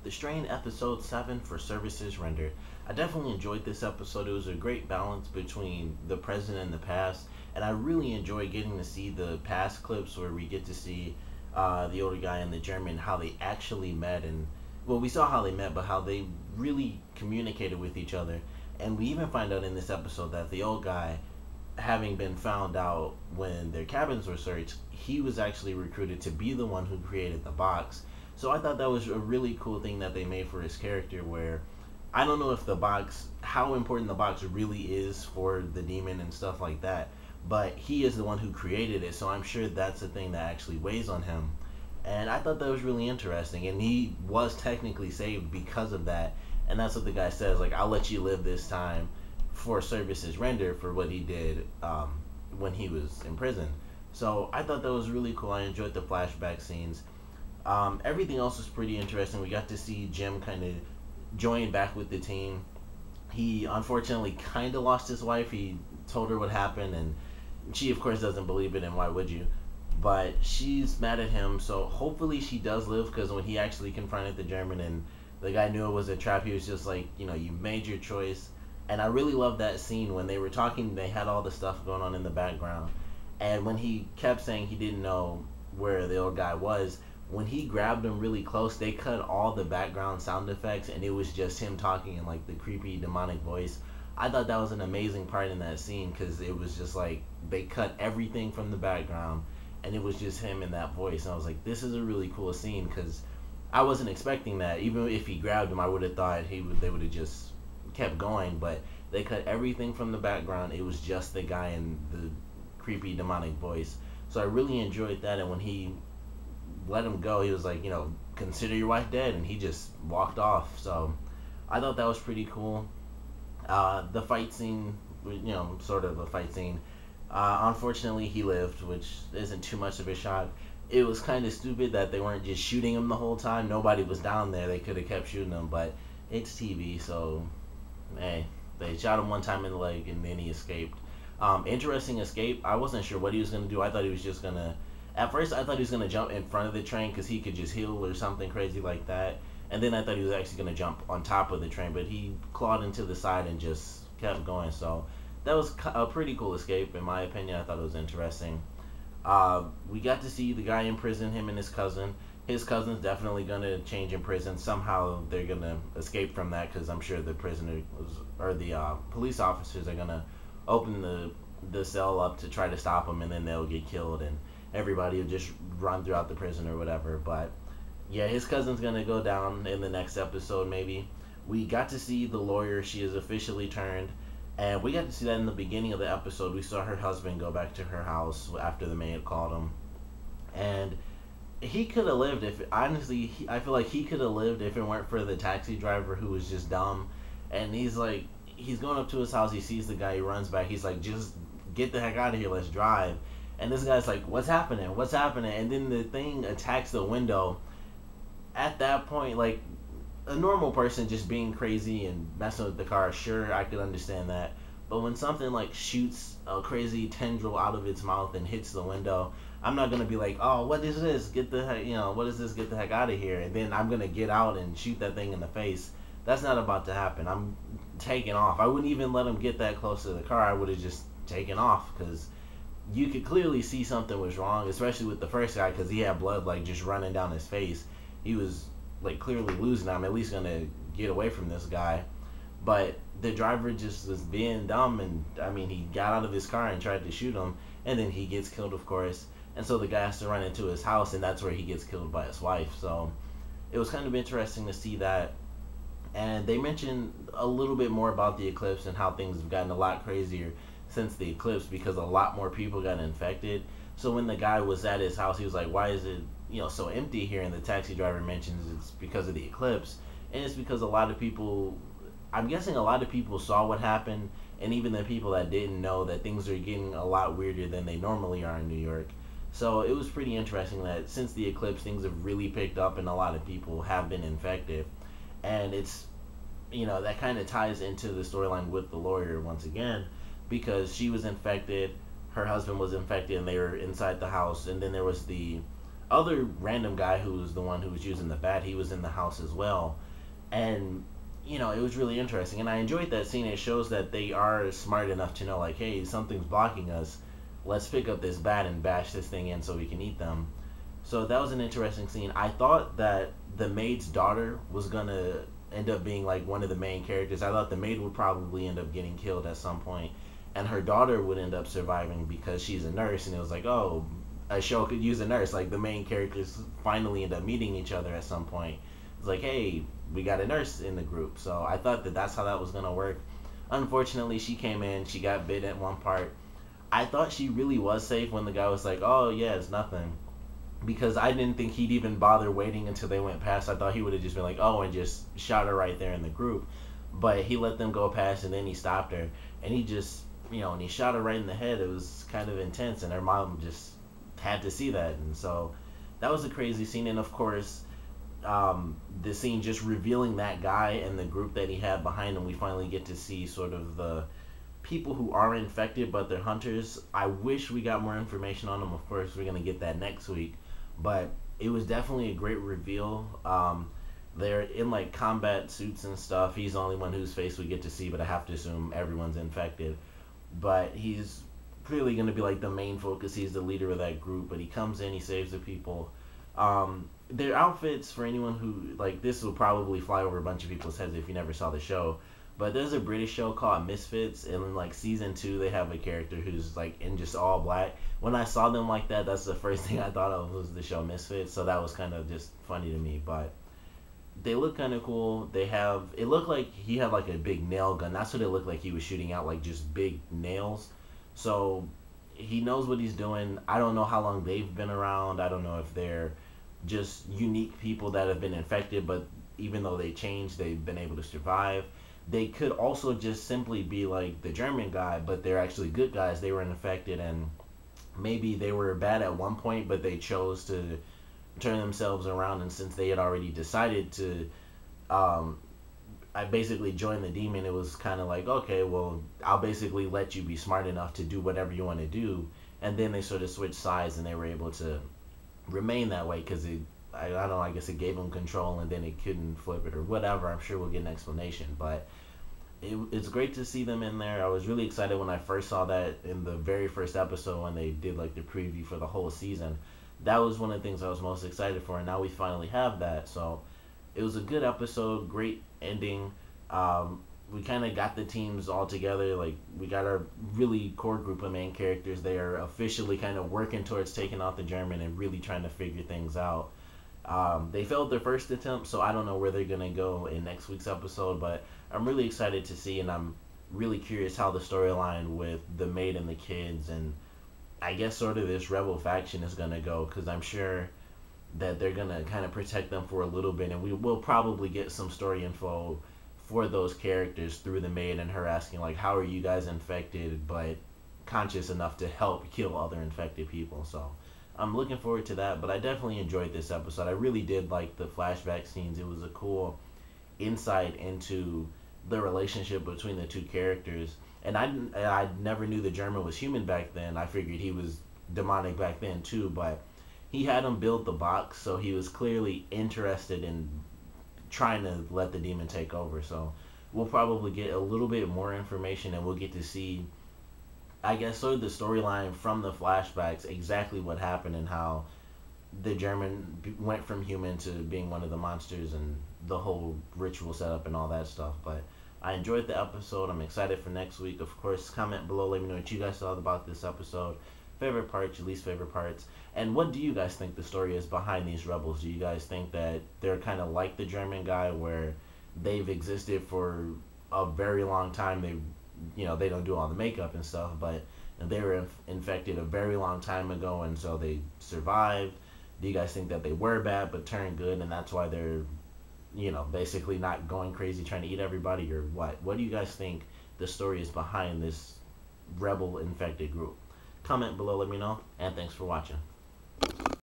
The Strain episode 7 for services rendered. I definitely enjoyed this episode. It was a great balance between the present and the past, and I really enjoyed getting to see the past clips where we get to see the older guy and the German, how they actually met. And well, we saw how they met, but how they really communicated with each other. And we even find out in this episode that the old guy, having been found out when their cabins were searched, he was actually recruited to be the one who created the box. So I thought that was a really cool thing that they made for his character, where I don't know if the box, how important the box really is for the demon and stuff like that, but he is the one who created it, so I'm sure that's the thing that actually weighs on him. And I thought that was really interesting, and he was technically saved because of that. And that's what the guy says, like, I'll let you live this time for services rendered for what he did when he was in prison. So I thought that was really cool. I enjoyed the flashback scenes. Everything else was pretty interesting. We got to see Jim kind of join back with the team. He unfortunately kind of lost his wife. He told her what happened, and she, of course, doesn't believe it, and why would you? But she's mad at him, so hopefully she does live, because when he actually confronted the German and the guy knew it was a trap, he was just like, you made your choice. And I really loved that scene when they were talking. They had all the stuff going on in the background, and when he kept saying he didn't know where the old guy was, when he grabbed him really close, they cut all the background sound effects, and it was just him talking in like the creepy demonic voice. I thought that was an amazing part in that scene, because it was just like they cut everything from the background, and it was just him in that voice. And I was like, this is a really cool scene, because I wasn't expecting that. Even if he grabbed him, I would have thought they would have just kept going, but they cut everything from the background. It was just the guy in the creepy demonic voice. So I really enjoyed that. And when he let him go, he was like, consider your wife dead, and he just walked off. So I thought that was pretty cool. The fight scene, sort of a fight scene. Unfortunately, he lived, which isn't too much of a shock. It was kind of stupid that they weren't just shooting him the whole time. Nobody was down there. They could have kept shooting him, but it's TV, so hey, they shot him one time in the leg, and then he escaped. Interesting escape. I wasn't sure what he was gonna do. I thought he was just gonna. At first, I thought he was gonna jump in front of the train because he could just heal or something crazy like that. And then I thought he was actually gonna jump on top of the train, but he clawed into the side and just kept going. So that was a pretty cool escape, in my opinion. I thought it was interesting. We got to see the guy in prison, him and his cousin. His cousin's definitely gonna change in prison. Somehow they're gonna escape from that, because I'm sure the prisoners or the police officers are gonna open the cell up to try to stop him, and then they'll get killed, and everybody will just run throughout the prison or whatever. But yeah, his cousin's gonna go down in the next episode, maybe. We got to see the lawyer. She is officially turned, and we got to see that in the beginning of the episode. We saw her husband go back to her house after the maid called him, and he could have lived if, honestly, I feel like he could have lived if it weren't for the taxi driver who was just dumb. And he's going up to his house, he sees the guy, he runs back, he's like, just get the heck out of here, let's drive. And this guy's like, what's happening? And then the thing attacks the window. At that point, like, a normal person just being crazy and messing with the car, sure, I could understand that. But when something like shoots a crazy tendril out of its mouth and hits the window, I'm not gonna be like, oh, what is this? Get the heck, what is this? Get the heck out of here! And then I'm gonna get out and shoot that thing in the face. That's not about to happen. I'm taking off. I wouldn't even let him get that close to the car. I would have just taken off, because you could clearly see something was wrong, especially with the first guy, because he had blood like just running down his face. He was like clearly losing. I'm at least gonna get away from this guy. But the driver just was being dumb, and I mean, he got out of his car and tried to shoot him, and then he gets killed, of course. And so the guy has to run into his house, and that's where he gets killed by his wife. So it was kind of interesting to see that. And they mentioned a little bit more about the eclipse and how things have gotten a lot crazier since the eclipse, because a lot more people got infected. So when the guy was at his house, he was like, why is it so empty here? And the taxi driver mentions it's because of the eclipse. And it's because I'm guessing a lot of people saw what happened, and even the people that didn't know that things are getting a lot weirder than they normally are in New York. So it was pretty interesting that since the eclipse, things have really picked up and a lot of people have been infected. And it's, that kind of ties into the storyline with the lawyer once again, because she was infected, her husband was infected, and they were inside the house. And then there was the other random guy who was the one who was using the bat, he was in the house as well. And it was really interesting, and I enjoyed that scene. It shows that they are smart enough to know, like, hey, something's blocking us. Let's pick up this bat and bash this thing in so we can eat them. So that was an interesting scene. I thought that the maid's daughter was gonna end up being like one of the main characters. I thought the maid would probably end up getting killed at some point, and her daughter would end up surviving because she's a nurse. And it was like, oh, a show could use a nurse. Like the main characters finally end up meeting each other at some point. It's like, hey, we got a nurse in the group. So I thought that that's how that was gonna work. Unfortunately, she came in. She got bit at one part. I thought she really was safe when the guy was like, oh yeah, it's nothing, because I didn't think he'd even bother waiting until they went past. I thought he would have just been like, oh, and just shot her right there in the group. But he let them go past, and then he stopped her, and he just, and he shot her right in the head. It was kind of intense, and her mom just had to see that. And so that was a crazy scene. And of course, the scene just revealing that guy and the group that he had behind him, we finally get to see sort of the people who are infected, but they're hunters. I wish we got more information on them. Of course, we're going to get that next week. But it was definitely a great reveal. They're in like combat suits and stuff. He's the only one whose face we get to see, but I have to assume everyone's infected. But he's clearly going to be like the main focus. He's the leader of that group, but he comes in, he saves the people. Their outfits, for anyone who, like, this will probably fly over a bunch of people's heads if you never saw the show, but there's a British show called Misfits, and in like season 2 they have a character who's like in just all black. When I saw them like that, that's the first thing I thought of was the show Misfits, so that was kind of just funny to me. But they look kind of cool. It looked like he had like a big nail gun. That's what it looked like. He was shooting out like just big nails. So he knows what he's doing. I don't know how long they've been around. I don't know if they're just unique people that have been infected, but even though they changed, they've been able to survive. They could also just simply be like the German guy, but they're actually good guys. They were infected, and maybe they were bad at one point, but they chose to turn themselves around. And since they had already decided to, I basically joined the demon, it was kind of like, okay, well, I'll basically let you be smart enough to do whatever you want to do. And then they sort of switched sides, and they were able to remain that way because I don't know, I guess it gave them control, and then it couldn't flip it or whatever. I'm sure we'll get an explanation, but it's great to see them in there. I was really excited when I first saw that in the very first episode when they did like the preview for the whole season. That was one of the things I was most excited for, and now we finally have that. So it was a good episode, great ending. We kind of got the teams all together. Like, we got our really core group of main characters. They are officially kind of working towards taking out the German and really trying to figure things out. They failed their first attempt, so I don't know where they're going to go in next week's episode, but I'm really excited to see, and I'm really curious how the storyline with the maid and the kids and I guess sort of this rebel faction is going to go, because I'm sure that they're going to kind of protect them for a little bit, and we will probably get some story info for those characters through the maid and her asking, like, how are you guys infected but conscious enough to help kill other infected people. So I'm looking forward to that, but I definitely enjoyed this episode. I really did like the flashback scenes. It was a cool insight into the relationship between the two characters. And I never knew the German was human back then. I figured he was demonic back then too, but he had him build the box, so he was clearly interested in trying to let the demon take over. So we'll probably get a little bit more information, and we'll get to see, I guess, sort of the storyline from the flashbacks, exactly what happened and how the German went from human to being one of the monsters and the whole ritual setup and all that stuff. But I enjoyed the episode. I'm excited for next week. Of course, comment below. Let me know what you guys thought about this episode. Favorite parts, your least favorite parts. And what do you guys think the story is behind these rebels? Do you guys think that they're kind of like the German guy, where they've existed for a very long time? They don't do all the makeup and stuff, but they were infected a very long time ago, and so they survived. Do you guys think that they were bad but turned good, and that's why they're, basically not going crazy trying to eat everybody, or what? What do you guys think the story is behind this rebel infected group? Comment below, let me know, and thanks for watching.